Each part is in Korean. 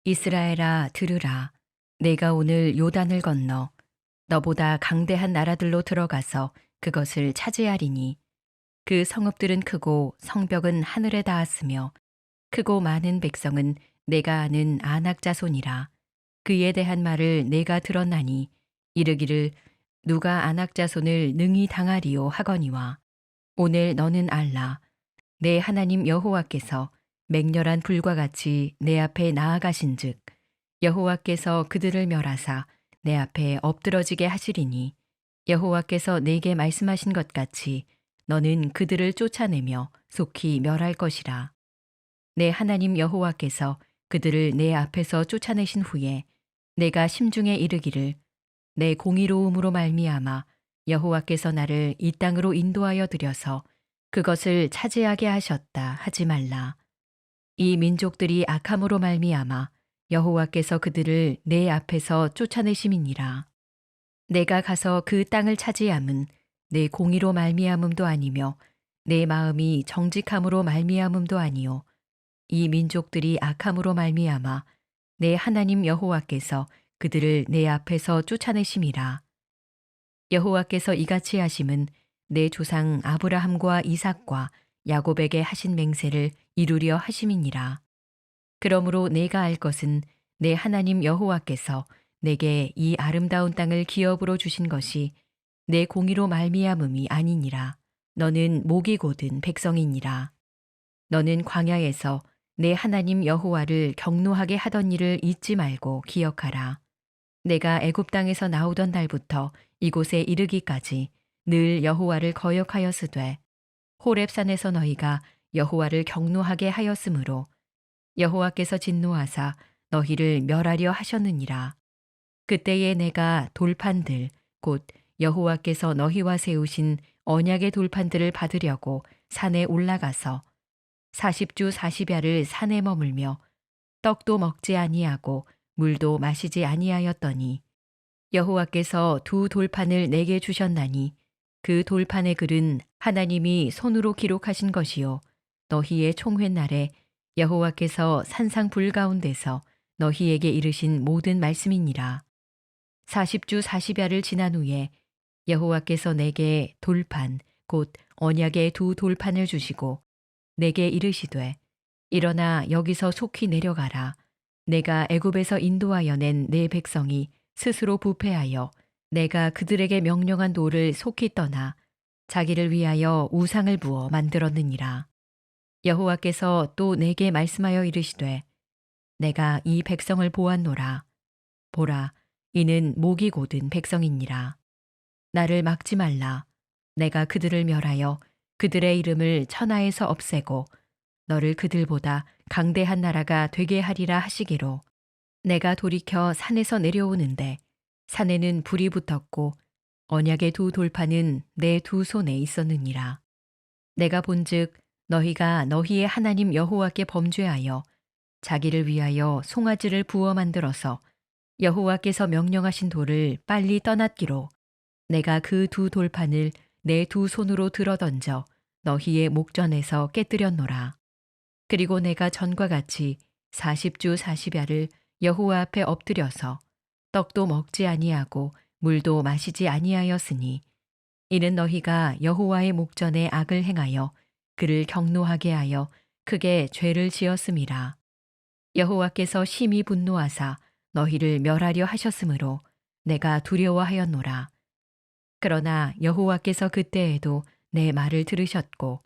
이스라엘아 들으라. 내가 오늘 요단을 건너 너보다 강대한 나라들로 들어가서 그것을 차지하리니 그 성읍들은 크고 성벽은 하늘에 닿았으며 크고 많은 백성은 내가 아는 아낙 자손이라. 그에 대한 말을 내가 들었나니 이르기를 누가 아낙 자손을 능히 당하리요 하거니와 오늘 너는 알라. 내 하나님 여호와께서 맹렬한 불과 같이 내 앞에 나아가신즉 여호와께서 그들을 멸하사 내 앞에 엎드러지게 하시리니 여호와께서 내게 말씀하신 것 같이 너는 그들을 쫓아내며 속히 멸할 것이라. 내 하나님 여호와께서 그들을 내 앞에서 쫓아내신 후에 내가 심중에 이르기를 내 공의로움으로 말미암아 여호와께서 나를 이 땅으로 인도하여 들여서 그것을 차지하게 하셨다 하지 말라. 이 민족들이 악함으로 말미암아 여호와께서 그들을 내 앞에서 쫓아내심이니라. 내가 가서 그 땅을 차지함은 내 공의로 말미암음도 아니며 내 마음이 정직함으로 말미암음도 아니요 이 민족들이 악함으로 말미암아 내 하나님 여호와께서 그들을 내 앞에서 쫓아내심이라. 여호와께서 이같이 하심은 내 조상 아브라함과 이삭과 야곱에게 하신 맹세를 이루려 하심이니라. 그러므로 내가 알 것은 내 하나님 여호와께서 내게 이 아름다운 땅을 기업으로 주신 것이 내 공의로 말미암음이 아니니라. 너는 목이 곧은 백성이니라. 너는 광야에서 내 하나님 여호와를 경노하게 하던 일을 잊지 말고 기억하라. 내가 애굽 땅에서 나오던 날부터 이곳에 이르기까지 늘 여호와를 거역하였으되 호렙산에서 너희가 여호와를 경노하게 하였으므로 여호와께서 진노하사 너희를 멸하려 하셨느니라. 그때에 내가 돌판들 곧 여호와께서 너희와 세우신 언약의 돌판들을 받으려고 산에 올라가서 40주 40야를 산에 머물며 떡도 먹지 아니하고 물도 마시지 아니하였더니 여호와께서 두 돌판을 내게 주셨나니 그 돌판의 글은 하나님이 손으로 기록하신 것이요 너희의 총회날에 여호와께서 산상 불 가운데서 너희에게 이르신 모든 말씀이니라. 40주 40야를 지난 후에 여호와께서 내게 돌판 곧 언약의 두 돌판을 주시고 내게 이르시되 일어나 여기서 속히 내려가라. 내가 애굽에서 인도하여 낸 내 백성이 스스로 부패하여 내가 그들에게 명령한 도를 속히 떠나 자기를 위하여 우상을 부어 만들었느니라. 여호와께서 또 내게 말씀하여 이르시되 내가 이 백성을 보았노라. 보라, 이는 목이 곧은 백성이니라. 나를 막지 말라. 내가 그들을 멸하여 그들의 이름을 천하에서 없애고 너를 그들보다 강대한 나라가 되게 하리라 하시기로 내가 돌이켜 산에서 내려오는데 산에는 불이 붙었고 언약의 두 돌판은 내 두 손에 있었느니라. 내가 본즉 너희가 너희의 하나님 여호와께 범죄하여 자기를 위하여 송아지를 부어 만들어서 여호와께서 명령하신 돌을 빨리 떠났기로 내가 그 두 돌판을 내 두 손으로 들어 던져 너희의 목전에서 깨뜨렸노라. 그리고 내가 전과 같이 40주 40야를 여호와 앞에 엎드려서 떡도 먹지 아니하고 물도 마시지 아니하였으니 이는 너희가 여호와의 목전에 악을 행하여 그를 경노하게 하여 크게 죄를 지었음이라. 여호와께서 심히 분노하사 너희를 멸하려 하셨으므로 내가 두려워하였노라. 그러나 여호와께서 그때에도 내 말을 들으셨고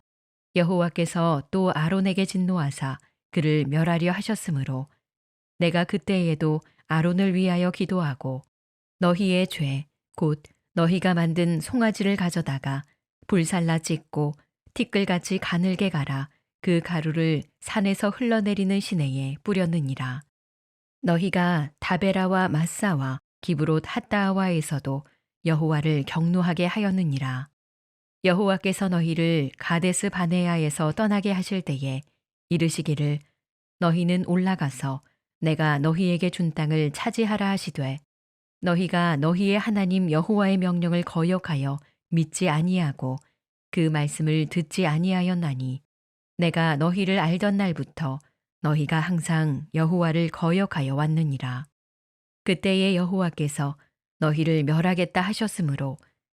여호와께서 또 아론에게 진노하사 그를 멸하려 하셨으므로 내가 그때에도 아론을 위하여 기도하고 너희의 죄 곧 너희가 만든 송아지를 가져다가 불살라 찢고 티끌같이 가늘게 갈아 그 가루를 산에서 흘러내리는 시내에 뿌렸느니라. 너희가 다베라와 마사와 기브롯 핫다아와에서도 여호와를 경노하게 하였느니라. 여호와께서 너희를 가데스 바네아에서 떠나게 하실 때에 이르시기를 너희는 올라가서 내가 너희에게 준 땅을 차지하라 하시되 너희가 너희의 하나님 여호와의 명령을 거역하여 믿지 아니하고 그 말씀을 듣지 아니하였나니 내가 너희를 알던 날부터 너희가 항상 여호와를 거역하여 왔느니라. 그때에 여호와께서 너희를 멸하겠다 하셨으므로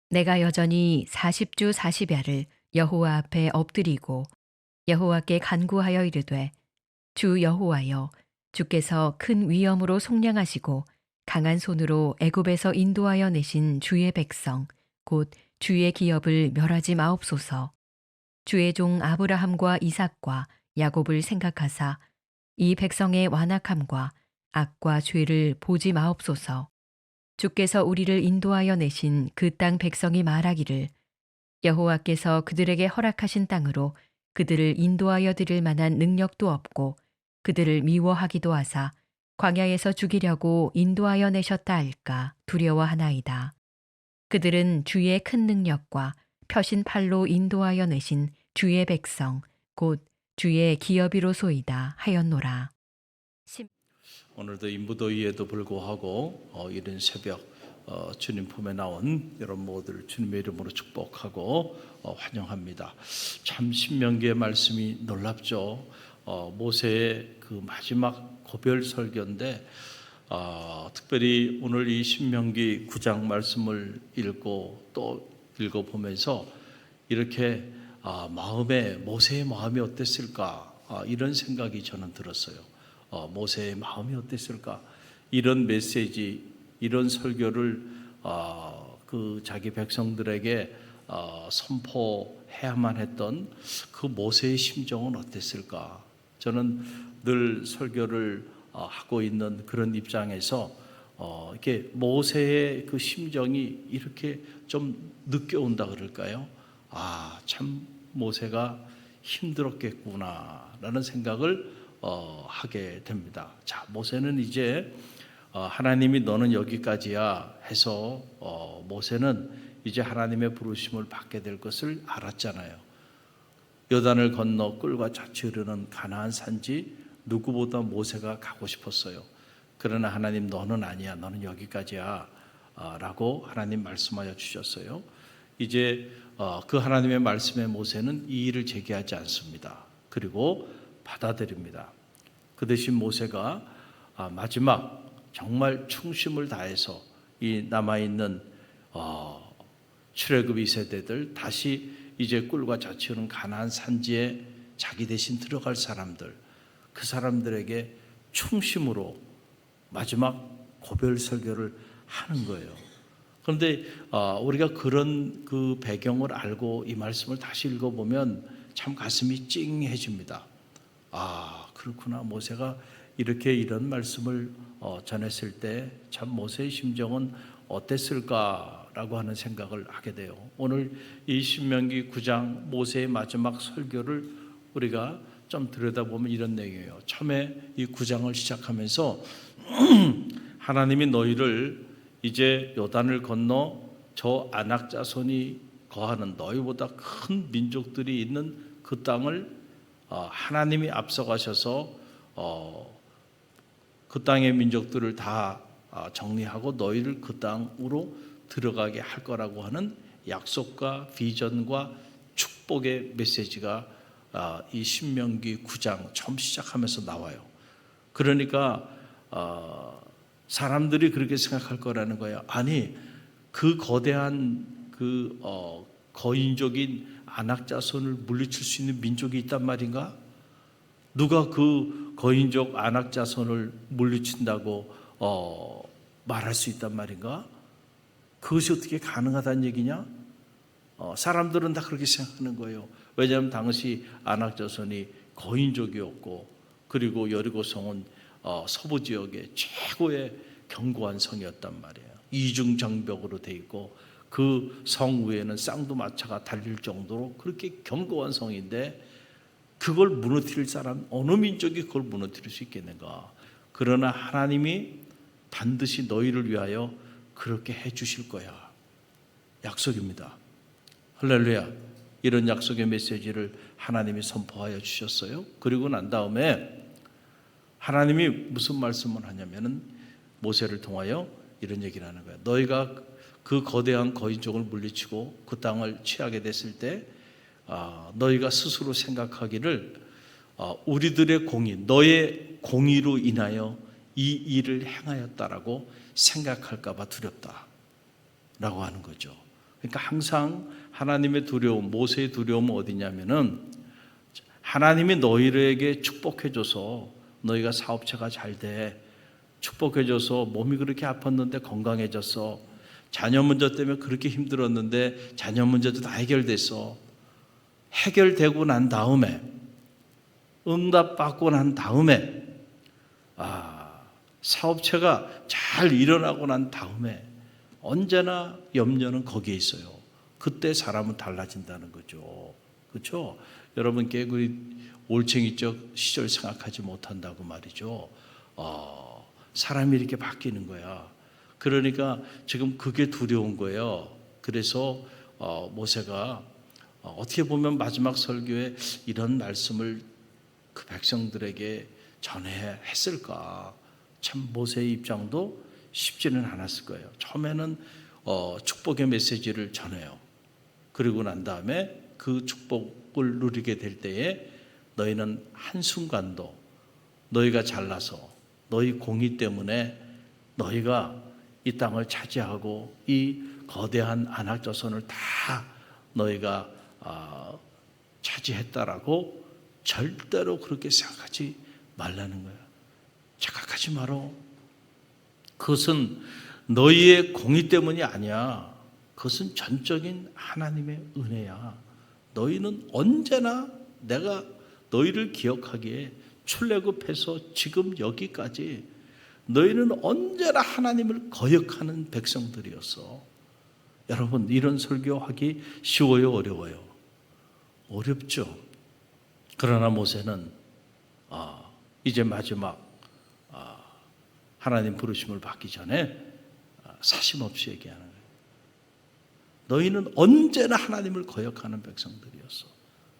내가 여전히 40주 40야를 여호와 앞에 엎드리고 여호와께 간구하여 이르되 주 여호와여 주께서 큰 위엄으로 속량하시고 강한 손으로 애굽에서 인도하여 내신 주의 백성 곧 주의 기업을 멸하지 마옵소서. 주의 종 아브라함과 이삭과 야곱을 생각하사 이 백성의 완악함과 악과 죄를 보지 마옵소서. 주께서 우리를 인도하여 내신 그 땅 백성이 말하기를 여호와께서 그들에게 허락하신 땅으로 그들을 인도하여 드릴 만한 능력도 없고 그들을 미워하기도 하사 광야에서 죽이려고 인도하여 내셨다 할까 두려워하나이다. 그들은 주의 큰 능력과 펴신 팔로 인도하여 내신 주의 백성 곧 주의 기업이로소이다 하였노라. 오늘도 인부도위에도 불구하고 이른 새벽 주님 품에 나온 여러분 모두를 주님의 이름으로 축복하고 환영합니다. 참 신명기의 말씀이 놀랍죠. 모세의 그 마지막 고별 설교인데 특별히 오늘 이 신명기 9장 말씀을 읽고 또 읽어보면서 이렇게 모세의 마음이 어땠을까 이런 생각이 저는 들었어요. 모세의 마음이 어땠을까? 이런 메시지, 이런 설교를 그 자기 백성들에게 선포해야만 했던 그 모세의 심정은 어땠을까? 저는 늘 설교를 하고 있는 그런 입장에서 이렇게 모세의 그 심정이 이렇게 좀 늦게 온다 그럴까요? 참 모세가 힘들었겠구나라는 생각을 하게 됩니다. 자, 모세는 이제 하나님이 너는 여기까지야 해서 모세는 이제 하나님의 부르심을 받게 될 것을 알았잖아요. 요단을 건너 꿀과 젖이 흐르는 가나안 산지 누구보다 모세가 가고 싶었어요. 그러나 하나님 너는 아니야, 너는 여기까지야 라고 하나님 말씀하여 주셨어요. 이제 그 하나님의 말씀에 모세는 이의를 제기하지 않습니다. 그리고 받아들입니다. 그 대신 모세가 마지막 정말 충심을 다해서 이 남아있는 출애굽 2세대들 다시 이제 꿀과 젖이 흐르는 가나안 산지에 자기 대신 들어갈 사람들, 그 사람들에게 충심으로 마지막 고별 설교를 하는 거예요. 그런데 우리가 그런 그 배경을 알고 이 말씀을 다시 읽어보면 참 가슴이 찡해집니다. 그렇구나. 모세가 이렇게 이런 말씀을 전했을 때 참 모세의 심정은 어땠을까라고 하는 생각을 하게 돼요. 오늘 이 신명기 9장 모세의 마지막 설교를 우리가 좀 들여다보면 이런 내용이에요. 처음에 이 9장을 시작하면서 하나님이 너희를 이제 요단을 건너 저 아낙 자손이 거하는 너희보다 큰 민족들이 있는 그 땅을 하나님이 앞서가셔서 그 땅의 민족들을 다 정리하고 너희를 그 땅으로 들어가게 할 거라고 하는 약속과 비전과 축복의 메시지가 이 신명기 9장 처음 시작하면서 나와요. 그러니까 사람들이 그렇게 생각할 거라는 거예요. 아니, 그 거대한 그 거인족인 아낙 자손을 물리칠 수 있는 민족이 있단 말인가? 누가 그 거인족 아낙 자손을 물리친다고 말할 수 있단 말인가? 그것이 어떻게 가능하다는 얘기냐? 사람들은 다 그렇게 생각하는 거예요. 왜냐하면 당시 아낙 자손이 거인족이었고 그리고 여리고성은 서부 지역의 최고의 견고한 성이었단 말이에요. 이중장벽으로 돼 있고 그 성 위에는 쌍두마차가 달릴 정도로 그렇게 견고한 성인데 그걸 무너뜨릴 사람, 어느 민족이 그걸 무너뜨릴 수 있겠는가? 그러나 하나님이 반드시 너희를 위하여 그렇게 해 주실 거야. 약속입니다. 할렐루야. 이런 약속의 메시지를 하나님이 선포하여 주셨어요. 그리고 난 다음에 하나님이 무슨 말씀을 하냐면은 모세를 통하여 이런 얘기를 하는 거야. 너희가 그 거대한 거인족을 물리치고 그 땅을 취하게 됐을 때 너희가 스스로 생각하기를 우리들의 공의, 너의 공의로 인하여 이 일을 행하였다라고 생각할까 봐 두렵다라고 하는 거죠. 그러니까 항상 하나님의 두려움, 모세의 두려움은 어디냐면은 하나님이 너희에게 축복해줘서 너희가 사업체가 잘 돼, 축복해줘서 몸이 그렇게 아팠는데 건강해졌어, 자녀 문제 때문에 그렇게 힘들었는데 자녀 문제도 다 해결됐어. 해결되고 난 다음에, 응답받고 난 다음에, 사업체가 잘 일어나고 난 다음에 언제나 염려는 거기에 있어요. 그때 사람은 달라진다는 거죠. 그렇죠? 여러분 개구리 올챙이적 시절 생각하지 못한다고 말이죠. 사람이 이렇게 바뀌는 거야. 그러니까 지금 그게 두려운 거예요. 그래서 모세가 어떻게 보면 마지막 설교에 이런 말씀을 그 백성들에게 전해야 했을까. 참 모세의 입장도 쉽지는 않았을 거예요. 처음에는 축복의 메시지를 전해요. 그리고 난 다음에 그 축복을 누리게 될 때에 너희는 한순간도 너희가 잘나서 너희 공의 때문에 너희가 이 땅을 차지하고 이 거대한 안악자손을 다 너희가 차지했다라고 절대로 그렇게 생각하지 말라는 거예요. 착각하지 마라. 그것은 너희의 공의 때문이 아니야. 그것은 전적인 하나님의 은혜야. 너희는 언제나 내가 너희를 기억하기에 출애굽해서 지금 여기까지 너희는 언제나 하나님을 거역하는 백성들이었어. 여러분, 이런 설교하기 쉬워요, 어려워요? 어렵죠. 그러나 모세는 이제 마지막 하나님 부르심을 받기 전에 사심 없이 얘기하는 거예요. 너희는 언제나 하나님을 거역하는 백성들이었어.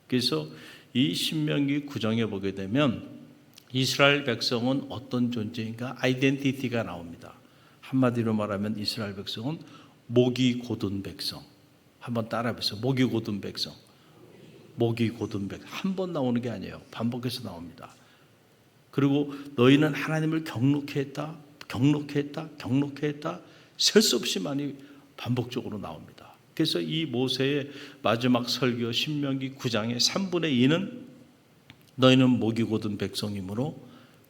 그래서 이 신명기 9장에 보게 되면 이스라엘 백성은 어떤 존재인가? 아이덴티티가 나옵니다. 한마디로 말하면 이스라엘 백성은 목이 곧은 백성. 한번 따라해 보세요. 목이 곧은 백성. 목이 곧은 백성. 한 번 나오는 게 아니에요. 반복해서 나옵니다. 그리고 너희는 하나님을 경록해 했다, 경록해 했다, 경록해 했다. 셀 수 없이 많이 반복적으로 나옵니다. 그래서 이 모세의 마지막 설교 신명기 9장의 3분의 2는 너희는 목이 곧은 백성이므로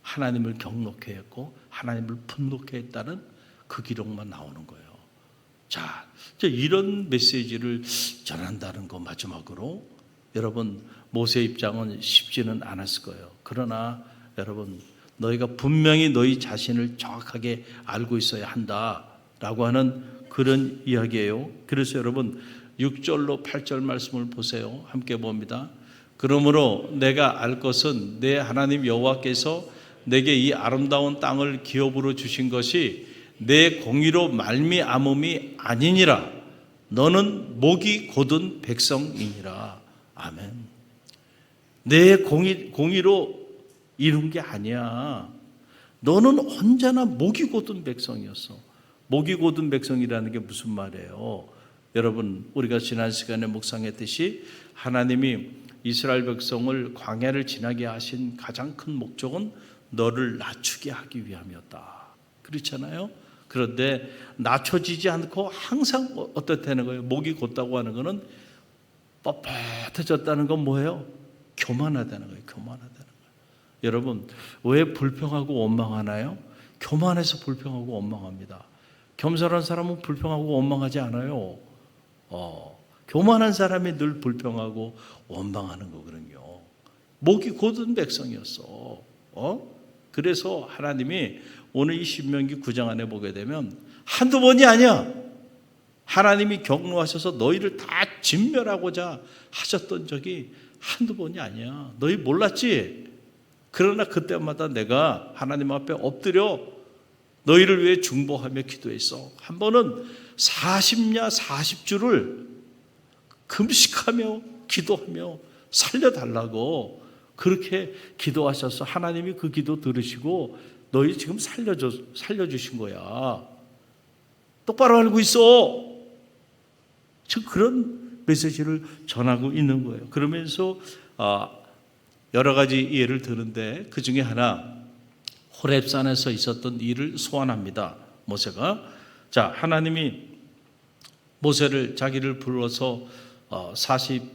하나님을 경록해 했고 하나님을 분노케 했다는 그 기록만 나오는 거예요. 자, 이런 메시지를 전한다는 거 마지막으로 여러분 모세의 입장은 쉽지는 않았을 거예요. 그러나 여러분 너희가 분명히 너희 자신을 정확하게 알고 있어야 한다라고 하는 그런 이야기예요. 그래서 여러분 6절로 8절 말씀을 보세요. 함께 봅니다. 그러므로 내가 알 것은 내 하나님 여호와께서 내게 이 아름다운 땅을 기업으로 주신 것이 내 공의로 말미암음이 아니니라. 너는 목이 곧은 백성이니라. 아멘. 내 공의로 이룬 게 아니야. 너는 언제나 목이 곧은 백성이었어. 목이 곧은 백성이라는 게 무슨 말이에요? 여러분, 우리가 지난 시간에 묵상했듯이 하나님이 이스라엘 백성을 광야를 지나게 하신 가장 큰 목적은 너를 낮추게 하기 위함이었다. 그렇잖아요? 그런데 낮춰지지 않고 항상 어떻다는 거예요? 목이 곧다고 하는 거는 뻣뻣해졌다는 건 뭐예요? 교만하다는 거예요. 교만하다는 거예요. 여러분, 왜 불평하고 원망하나요? 교만해서 불평하고 원망합니다. 겸손한 사람은 불평하고 원망하지 않아요. 교만한 사람이 늘 불평하고 원망하는 거거든요. 목이 곧은 백성이었어. 그래서 하나님이 오늘 이 신명기 9장 안에 보게 되면 한두 번이 아니야. 하나님이 경노하셔서 너희를 다 진멸하고자 하셨던 적이 한두 번이 아니야. 너희 몰랐지? 그러나 그때마다 내가 하나님 앞에 엎드려 너희를 위해 중보하며 기도했어. 한 번은 40냐 40주를 금식하며 기도하며 살려달라고 그렇게 기도하셔서 하나님이 그 기도 들으시고 너희 지금 살려주신 거야. 똑바로 알고 있어. 지금 그런 메시지를 전하고 있는 거예요. 그러면서 여러 가지 예를 드는데 그 중에 하나 호렙산에서 있었던 일을 소환합니다. 모세가. 자, 하나님이 모세를 자기를 불러서 40냐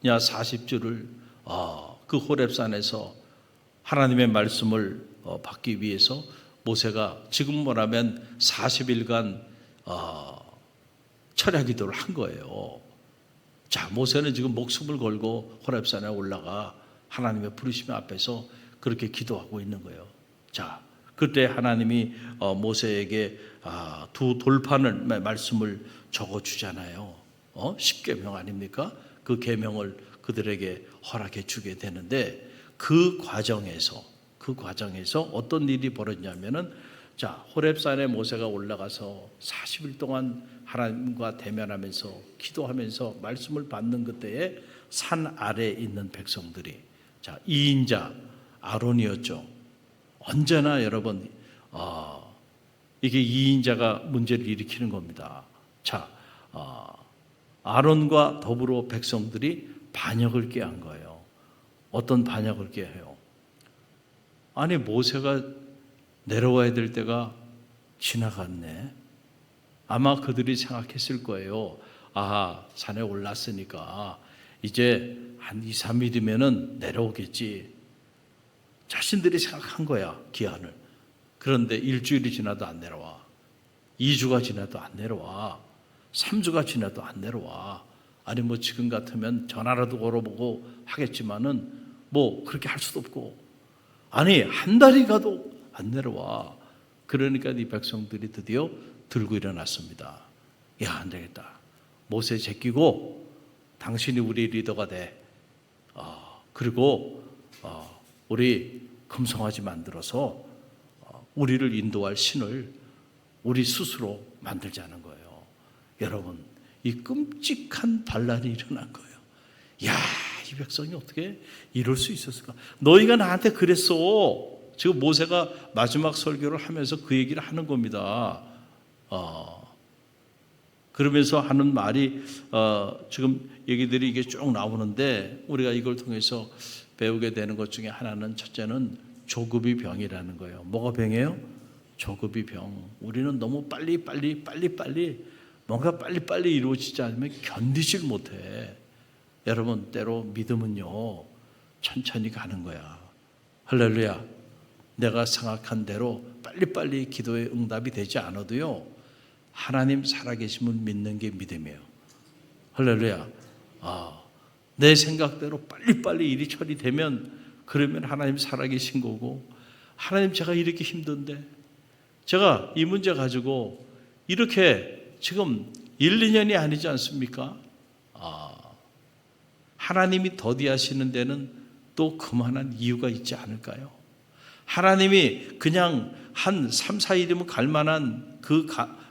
40주를 그 호렙산에서 하나님의 말씀을 받기 위해서 모세가 지금 말하면 40일간 철야 기도를 한 거예요. 자, 모세는 지금 목숨을 걸고 호렙산에 올라가 하나님의 부르심 앞에서 그렇게 기도하고 있는 거예요. 자, 그때 하나님이 모세에게 두 돌판을 말씀을 적어 주잖아요. 10계명 아닙니까? 그 계명을 그들에게 허락해 주게 되는데 그 과정에서 어떤 일이 벌어졌냐면은 자, 호렙산에 모세가 올라가서 40일 동안 하나님과 대면하면서 기도하면서 말씀을 받는 그때에 산 아래에 있는 백성들이 자, 2인자 아론이었죠. 언제나 여러분 이게 2인자가 문제를 일으키는 겁니다. 자, 아론과 더불어 백성들이 반역을 꾀한 거예요. 어떤 반역을 꾀해요? 아니, 모세가 내려와야 될 때가 지나갔네. 아마 그들이 생각했을 거예요. 산에 올랐으니까 이제 한 2, 3일이면 내려오겠지. 자신들이 생각한 거야, 기한을. 그런데 일주일이 지나도 안 내려와. 2주가 지나도 안 내려와. 3주가 지나도 안 내려와. 아니 뭐 지금 같으면 전화라도 걸어보고 하겠지만은 뭐 그렇게 할 수도 없고, 아니 한 달이 가도 안 내려와. 그러니까 이 백성들이 드디어 들고 일어났습니다. 야, 안 되겠다. 모세 제끼고 당신이 우리 리더가 돼. 그리고 우리 금송아지 만들어서 우리를 인도할 신을 우리 스스로 만들자는 거예요. 여러분, 이 끔찍한 반란이 일어난 거예요. 야, 이 백성이 어떻게 이럴 수 있었을까? 너희가 나한테 그랬어. 지금 모세가 마지막 설교를 하면서 그 얘기를 하는 겁니다. 그러면서 하는 말이 지금 얘기들이 이게 쭉 나오는데 우리가 이걸 통해서 배우게 되는 것 중에 하나는, 첫째는 조급이 병이라는 거예요. 뭐가 병이에요? 조급이 병. 우리는 너무 빨리 뭔가 빨리 이루어지지 않으면 견디질 못해. 여러분, 때로 믿음은요 천천히 가는 거야. 할렐루야. 내가 생각한 대로 빨리 기도의 응답이 되지 않아도요, 하나님 살아계심을 믿는 게 믿음이에요. 할렐루야. 내 생각대로 빨리 일이 처리되면 그러면 하나님 살아계신 거고, 하나님 제가 이렇게 힘든데, 제가 이 문제 가지고 이렇게 지금 1, 2년이 아니지 않습니까? 하나님이 더디하시는 데는 또 그만한 이유가 있지 않을까요? 하나님이 그냥 한 3, 4일이면 갈 만한 그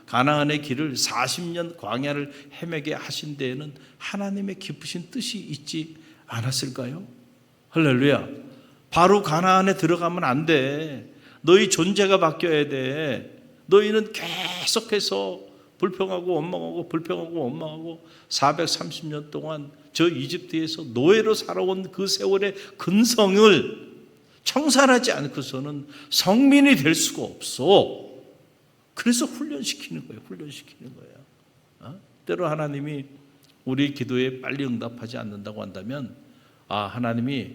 가나안의 길을 40년 광야를 헤매게 하신 데에는 하나님의 깊으신 뜻이 있지 않았을까요? 할렐루야. 바로 가나안에 들어가면 안 돼. 너희 존재가 바뀌어야 돼. 너희는 계속해서 불평하고 원망하고 430년 동안 저 이집트에서 노예로 살아온 그 세월의 근성을 청산하지 않고서는 성민이 될 수가 없어. 그래서 훈련시키는 거예요. 때로 하나님이 우리 기도에 빨리 응답하지 않는다고 한다면, 하나님이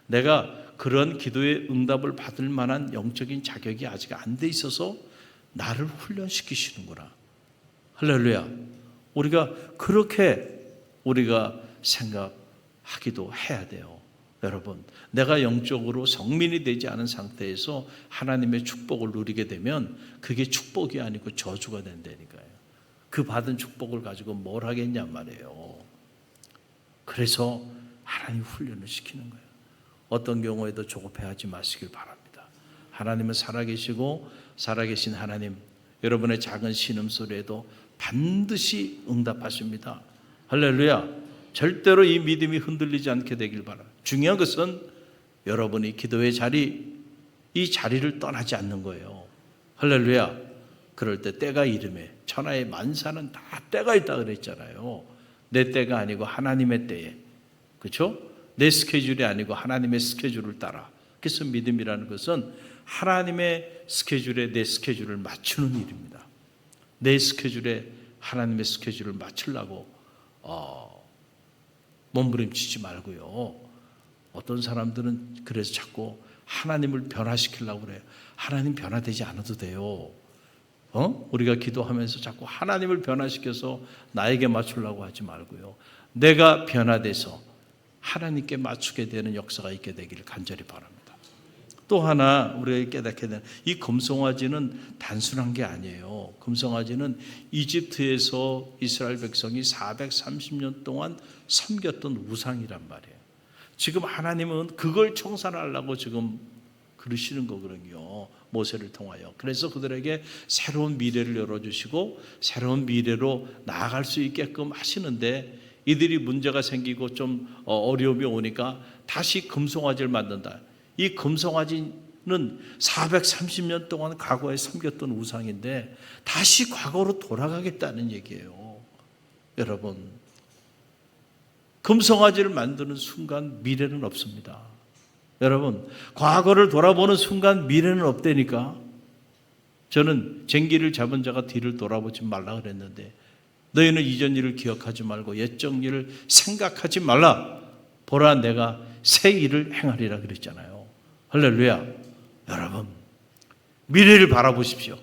내가 그런 기도의 응답을 받을 만한 영적인 자격이 아직 안 돼 있어서 나를 훈련시키시는구나. 할렐루야. 우리가 그렇게 우리가 생각하기도 해야 돼요. 여러분, 내가 영적으로 성민이 되지 않은 상태에서 하나님의 축복을 누리게 되면 그게 축복이 아니고 저주가 된다니까요. 그 받은 축복을 가지고 뭘 하겠냐 말이에요. 그래서 하나님 훈련을 시키는 거예요. 어떤 경우에도 조급해하지 마시길 바랍니다. 하나님은 살아계시고 살아계신 하나님, 여러분의 작은 신음소리에도 반드시 응답하십니다. 할렐루야. 절대로 이 믿음이 흔들리지 않게 되길 바랍니다. 중요한 것은 여러분이 기도의 자리, 이 자리를 떠나지 않는 거예요. 할렐루야. 그럴 때 때가 이름에, 천하의 만사는 다 때가 있다 그랬잖아요. 내 때가 아니고 하나님의 때에. 그렇죠? 내 스케줄이 아니고 하나님의 스케줄을 따라. 그래서 믿음이라는 것은 하나님의 스케줄에 내 스케줄을 맞추는 일입니다. 내 스케줄에 하나님의 스케줄을 맞추려고 몸부림치지 말고요. 어떤 사람들은 그래서 자꾸 하나님을 변화시키려고 그래요. 하나님 변화되지 않아도 돼요. 우리가 기도하면서 자꾸 하나님을 변화시켜서 나에게 맞추려고 하지 말고요. 내가 변화돼서 하나님께 맞추게 되는 역사가 있게 되기를 간절히 바랍니다. 또 하나 우리가 깨닫게 되는 이 금송아지는 단순한 게 아니에요. 금송아지는 이집트에서 이스라엘 백성이 430년 동안 섬겼던 우상이란 말이에요. 지금 하나님은 그걸 청산하려고 지금 그러시는 거거든요. 모세를 통하여. 그래서 그들에게 새로운 미래를 열어주시고 새로운 미래로 나아갈 수 있게끔 하시는데 이들이 문제가 생기고 좀 어려움이 오니까 다시 금송아지를 만든다. 이 금송아지는 430년 동안 과거에 섬겼던 우상인데 다시 과거로 돌아가겠다는 얘기예요. 여러분, 금송아지를 만드는 순간 미래는 없습니다. 여러분, 과거를 돌아보는 순간 미래는 없다니까. 저는 쟁기를 잡은 자가 뒤를 돌아보지 말라 그랬는데 너희는 이전 일을 기억하지 말고 옛적 일을 생각하지 말라. 보라 내가 새 일을 행하리라 그랬잖아요. 할렐루야. 여러분, 미래를 바라보십시오.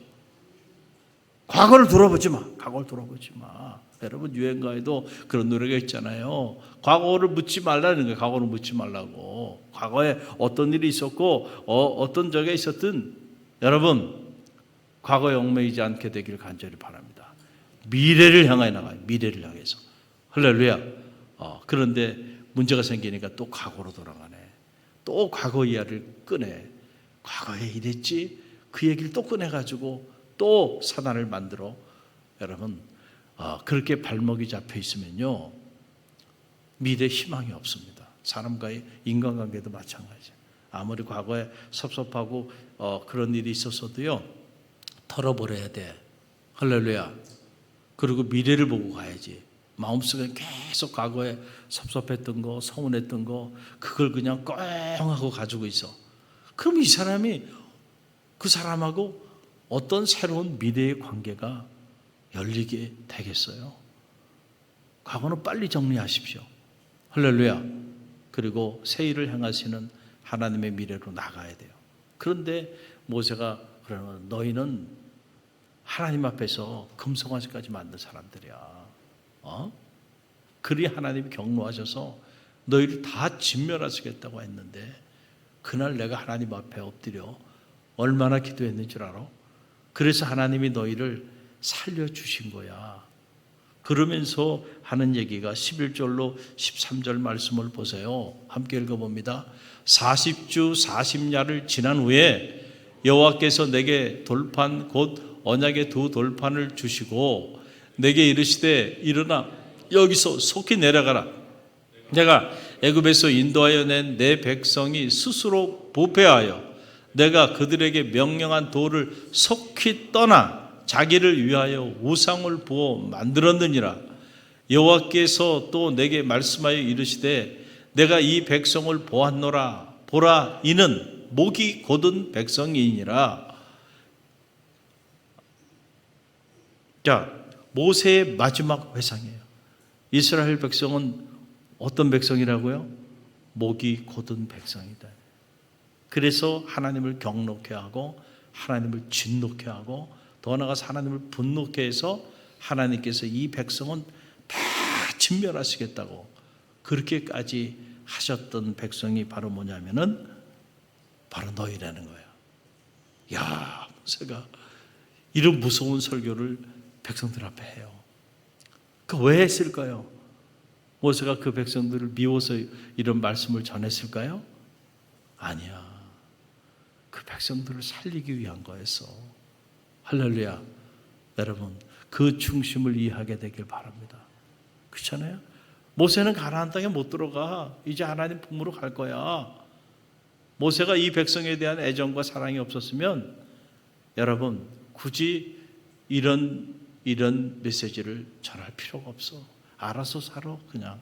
과거를 돌아보지 마. 과거를 돌아보지 마. 여러분, 유행가에도 그런 노래가 있잖아요. 과거를 묻지 말라는 거예요. 과거를 묻지 말라고. 과거에 어떤 일이 있었고 어떤 적에 있었든 여러분, 과거에 얽매이지 않게 되기를 간절히 바랍니다. 미래를 향해 나가요. 미래를 향해서. 할렐루야. 그런데 문제가 생기니까 또 과거로 돌아가네. 또 과거 이야기를 꺼내. 과거에 이랬지. 그 얘기를 또 꺼내가지고 또 사단을 만들어. 여러분, 그렇게 발목이 잡혀 있으면요, 미래 희망이 없습니다. 사람과의 인간관계도 마찬가지예요. 아무리 과거에 섭섭하고 그런 일이 있었어도요, 털어버려야 돼. 할렐루야. 그리고 미래를 보고 가야지. 마음속에 계속 과거에 섭섭했던 거, 서운했던 거, 그걸 그냥 꽁 하고 가지고 있어. 그럼 이 사람이 그 사람하고 어떤 새로운 미래의 관계가 열리게 되겠어요? 과거는 빨리 정리하십시오. 할렐루야. 그리고 새 일을 행하시는 하나님의 미래로 나가야 돼요. 그런데 모세가 그러는 너희는 하나님 앞에서 금송아지까지 만든 사람들이야. 그리 하나님이 경노하셔서 너희를 다 진멸하시겠다고 했는데 그날 내가 하나님 앞에 엎드려 얼마나 기도했는 줄 알아? 그래서 하나님이 너희를 살려주신 거야. 그러면서 하는 얘기가 11절로 13절 말씀을 보세요. 함께 읽어봅니다. 40주 40야를 지난 후에 여호와께서 내게 돌판 곧 언약의 두 돌판을 주시고 내게 이르시되 일어나 여기서 속히 내려가라. 내가 애굽에서 인도하여 낸 내 백성이 스스로 부패하여 내가 그들에게 명령한 도를 속히 떠나 자기를 위하여 우상을 부어 만들었느니라. 여호와께서 또 내게 말씀하여 이르시되 내가 이 백성을 보았노라. 보라 이는 목이 곧은 백성이니라. 자, 모세의 마지막 회상이에요. 이스라엘 백성은 어떤 백성이라고요? 목이 곧은 백성이다. 그래서 하나님을 경노케 하고 하나님을 진노케 하고 더 나아가서 하나님을 분노케 해서 하나님께서 이 백성은 다 진멸하시겠다고 그렇게까지 하셨던 백성이 바로 뭐냐면은 바로 너희라는 거예요. 야, 모세가 이런 무서운 설교를 백성들 앞에 해요. 그 왜 했을까요? 모세가 그 백성들을 미워서 이런 말씀을 전했을까요? 아니야. 그 백성들을 살리기 위한 거였어. 할렐루야. 여러분, 그 중심을 이해하게 되길 바랍니다. 그렇잖아요? 모세는 가나안 땅에 못 들어가. 이제 하나님 품으로 갈 거야. 모세가 이 백성에 대한 애정과 사랑이 없었으면 여러분 굳이 이런 메시지를 전할 필요가 없어. 알아서 살아 그냥.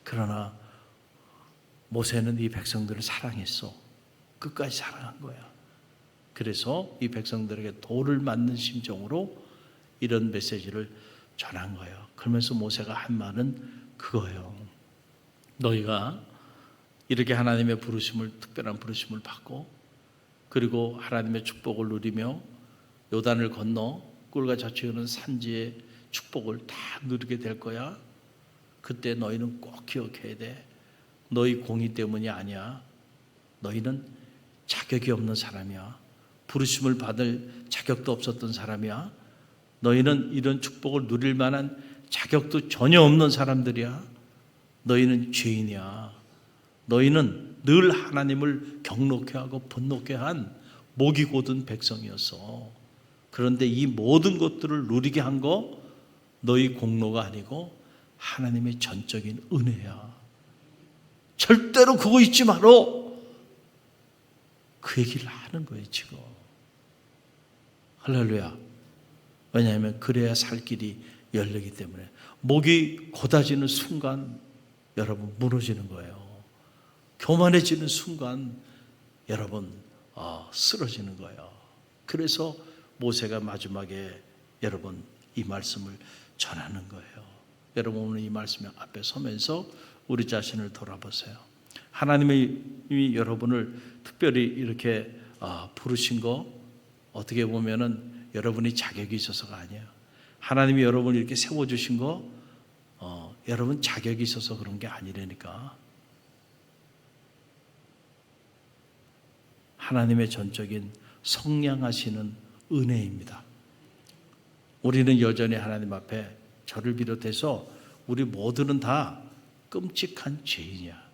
그러나 모세는 이 백성들을 사랑했어. 끝까지 사랑한 거야. 그래서 이 백성들에게 돌을 맞는 심정으로 이런 메시지를 전한 거예요. 그러면서 모세가 한 말은 그거예요. 너희가 이렇게 하나님의 부르심을, 특별한 부르심을 받고 그리고 하나님의 축복을 누리며 요단을 건너 꿀과 젖이 흐르는 산지의 축복을 다 누리게 될 거야. 그때 너희는 꼭 기억해야 돼. 너희 공의 때문이 아니야. 너희는 자격이 없는 사람이야. 부르심을 받을 자격도 없었던 사람이야. 너희는 이런 축복을 누릴 만한 자격도 전혀 없는 사람들이야. 너희는 죄인이야. 너희는 늘 하나님을 경록해 하고 분노케 한 목이 곧은 백성이었어. 그런데 이 모든 것들을 누리게 한 거 너희 공로가 아니고 하나님의 전적인 은혜야. 절대로 그거 잊지 마라. 그 얘기를 하는 거예요 지금. 할렐루야. 왜냐하면 그래야 살 길이 열리기 때문에. 목이 곧아지는 순간 여러분 무너지는 거예요. 교만해지는 순간 여러분 쓰러지는 거예요. 그래서 모세가 마지막에 여러분 이 말씀을 전하는 거예요. 여러분 오늘 이 말씀 앞에 서면서 우리 자신을 돌아보세요. 하나님이 여러분을 특별히 이렇게 부르신 거 어떻게 보면은 여러분이 자격이 있어서가 아니에요. 하나님이 여러분을 이렇게 세워주신 거 여러분 자격이 있어서 그런 게 아니라니까. 하나님의 전적인 성량하시는 은혜입니다. 우리는 여전히 하나님 앞에 저를 비롯해서 우리 모두는 다 끔찍한 죄인이야.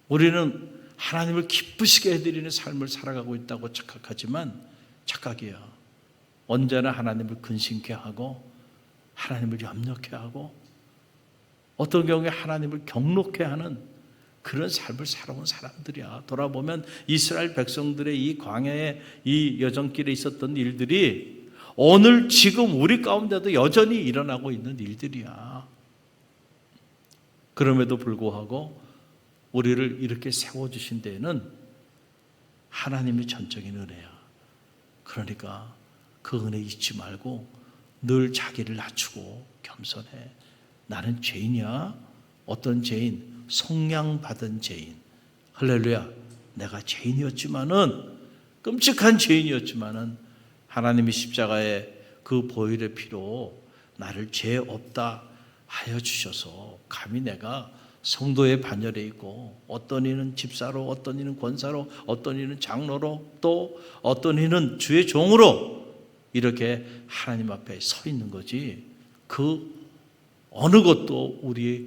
우리는 하나님을 기쁘시게 해드리는 삶을 살아가고 있다고 착각하지만 착각이야. 언제나 하나님을 근심케 하고 하나님을 염려케 하고 어떤 경우에 하나님을 경록케 하는 그런 삶을 살아온 사람들이야. 돌아보면 이스라엘 백성들의 이 광야의 이 여정길에 있었던 일들이 오늘 지금 우리 가운데도 여전히 일어나고 있는 일들이야. 그럼에도 불구하고 우리를 이렇게 세워주신 데에는 하나님의 전적인 은혜야. 그러니까 그 은혜 잊지 말고 늘 자기를 낮추고 겸손해. 나는 죄인이야. 어떤 죄인? 성량받은 죄인. 할렐루야. 내가 죄인이었지만은 끔찍한 죄인이었지만은 하나님이 십자가의 그 보혈의 피로 나를 죄 없다 하여 주셔서 감히 내가 성도의 반열에 있고 어떤 이는 집사로 어떤 이는 권사로 어떤 이는 장로로 또 어떤 이는 주의 종으로 이렇게 하나님 앞에 서 있는 거지 그 어느 것도 우리의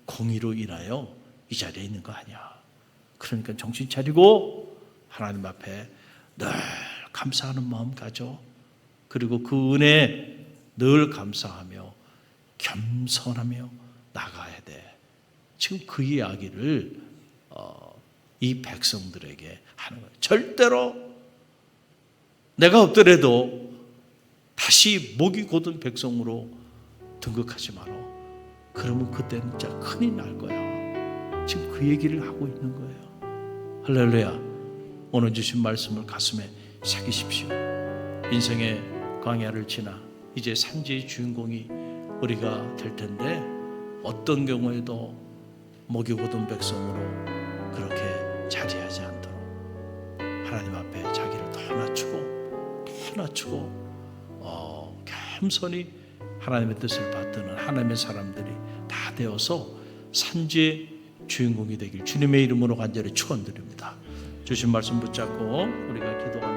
공의로 인하여 이 자리에 있는 거 아니야. 그러니까 정신 차리고 하나님 앞에 늘 감사하는 마음 가져. 그리고 그 은혜에 늘 감사하며 겸손하며 나가야 돼. 지금 그 이야기를 이 백성들에게 하는 거예요. 절대로 내가 없더라도 다시 목이 곧은 백성으로 등극하지 마라. 그러면 그때는 진짜 큰일 날 거야. 지금 그 얘기를 하고 있는 거예요. 할렐루야. 오늘 주신 말씀을 가슴에 새기십시오. 인생의 광야를 지나 이제 산지의 주인공이 우리가 될 텐데 어떤 경우에도 목이 곧은 백성으로 그렇게 자제하지 않도록 하나님 앞에 자기를 더 낮추고 겸손히 하나님의 뜻을 받드는 하나님의 사람들이 다 되어서 산지의 주인공이 되길 주님의 이름으로 간절히 축원드립니다. 주신 말씀 붙잡고 우리가 기도하는